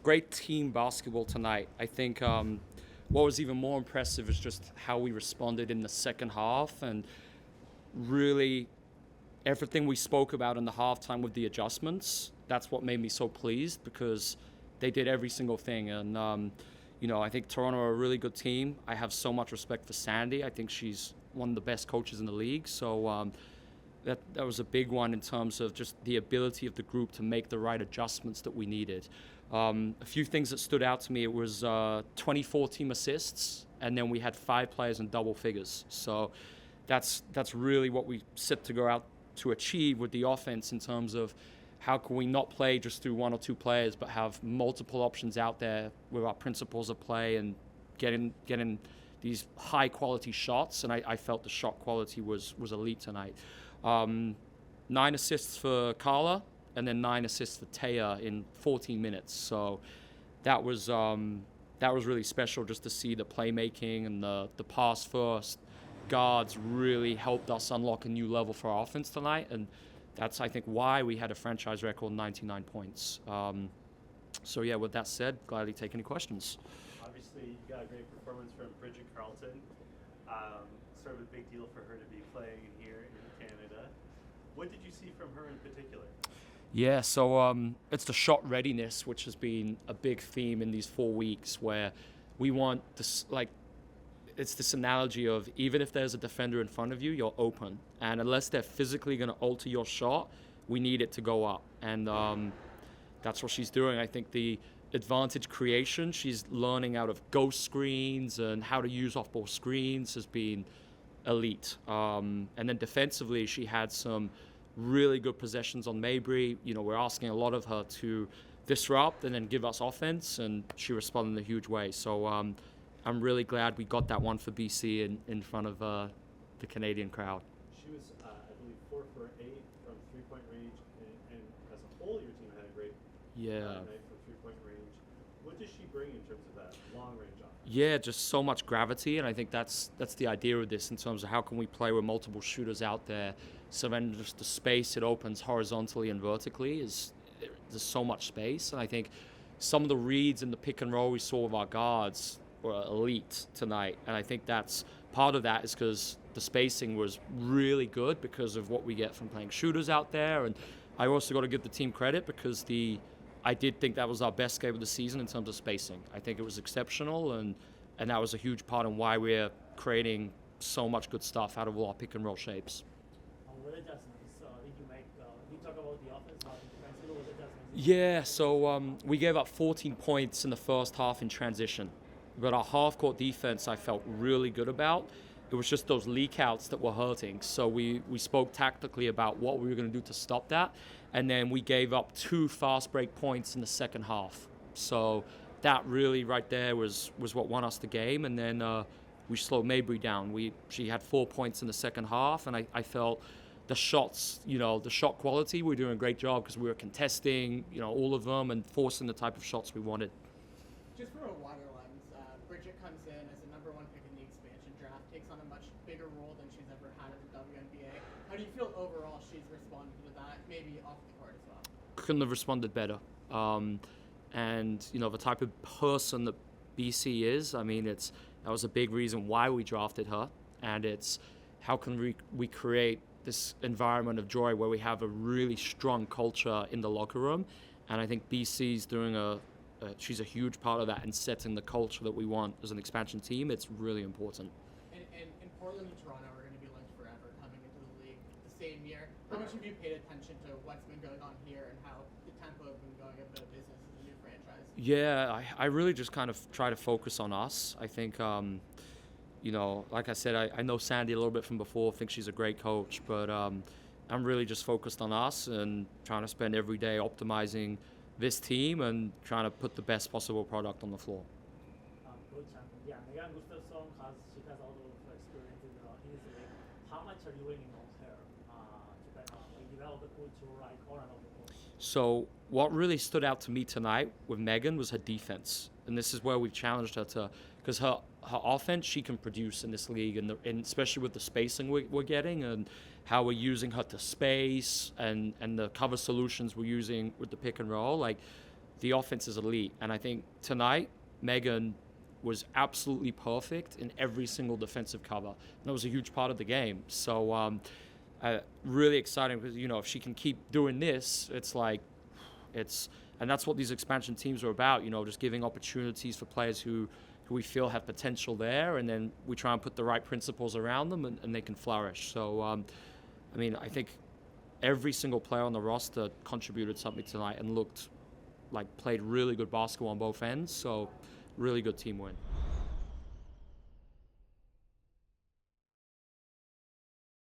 great team basketball tonight. I think what was even more impressive is just how we responded in the second half, and really everything we spoke about in the halftime with the adjustments. That's what made me so pleased, because they did every single thing. And I think Toronto are a really good team. I have so much respect for Sandy. I think she's one of the best coaches in the league. So that was a big one in terms of just the ability of the group to make the right adjustments that we needed. A few things that stood out to me, it was 24 team assists, and then we had 5 players in double figures. So that's really what we set to go out to achieve with the offense, in terms of how can we not play just through 1 or 2 players, but have multiple options out there with our principles of play and getting these high quality shots. And I felt the shot quality was elite tonight. 9 assists for Carla, and then 9 assists for Taya in 14 minutes. So that was really special, just to see the playmaking and the pass first guards really helped us unlock a new level for our offense tonight. And that's, I think, why we had a franchise record 99 points. So yeah, with that said, gladly take any questions. Obviously, you got a great performance from Bridget Carlton. Sort of a big deal for her to be playing here in Canada. What did you see from her in particular? Yeah, so it's the shot readiness, which has been a big theme in these 4 weeks, where we want this, it's this analogy of, even if there's a defender in front of you, you're open. And unless they're physically going to alter your shot, we need it to go up. And that's what she's doing. I think the advantage creation, she's learning out of ghost screens and how to use off-ball screens, has been elite. And then defensively, she had some really good possessions on Mabry. We're asking a lot of her to disrupt and then give us offense, and she responded in a huge way. So I'm really glad we got that one for BC in front of the Canadian crowd. She was, I believe, 4 for 8 from three-point range, and as a whole, your team had a great night from three-point range. What does she bring in terms of that long-range offense? Yeah, just so much gravity, and I think that's the idea of this, in terms of how can we play with multiple shooters out there. So then just the space it opens horizontally and vertically there's so much space. And I think some of the reads in the pick and roll we saw with our guards were elite tonight. And I think that's part of that is because the spacing was really good because of what we get from playing shooters out there. And I also got to give the team credit, because I did think that was our best game of the season in terms of spacing. I think it was exceptional, and that was a huge part in why we're creating so much good stuff out of all our pick and roll shapes. What adjustments did you make? Can you talk about the offense, how defensive was adjustments? Yeah, so we gave up 14 points in the first half in transition. But our half-court defense I felt really good about. It was just those leak outs that were hurting. So we spoke tactically about what we were going to do to stop that. And then we gave up 2 fast break points in the second half. So that really right there was what won us the game. And then we slowed Mabry down. She had 4 points in the second half, and I felt the shots, the shot quality, we were doing a great job, because we were contesting, all of them, and forcing the type of shots we wanted. Just from a wider lens, Bridget comes in as a number 1 pick in the expansion draft, takes on a much bigger role than she's ever had at the WNBA. How do you feel overall she's responded to that, maybe off the court as well? Couldn't have responded better. And the type of person that BC is, that was a big reason why we drafted her. And it's how can we create this environment of joy where we have a really strong culture in the locker room. And I think BC's doing she's a huge part of that, and setting the culture that we want as an expansion team. It's really important. And Portland and Toronto are going to be linked forever coming into the league the same year. How much have you paid attention to what's been going on here and how the tempo has been going of the business as a new franchise? Yeah, I really just kind of try to focus on us. I think, like I said, I know Sandy a little bit from before, think she's a great coach, but I'm really just focused on us and trying to spend every day optimizing this team and trying to put the best possible product on the floor. Coach, Megan Gustafson has a lot of experience in this league. How much are you leaning on her to kind of develop the culture, on and off the court? So what really stood out to me tonight with Megan was her defense, and this is where we've challenged her to, because her offense she can produce in this league, and especially with the spacing we're getting and how we're using her to space and the cover solutions we're using with the pick and roll. Like, the offense is elite. And I think tonight, Megan was absolutely perfect in every single defensive cover. And that was a huge part of the game. So really exciting because, if she can keep doing this, and that's what these expansion teams are about, just giving opportunities for players who we feel have potential there, and then we try and put the right principles around them and they can flourish. So, I think every single player on the roster contributed something tonight and played really good basketball on both ends. So, really good team win.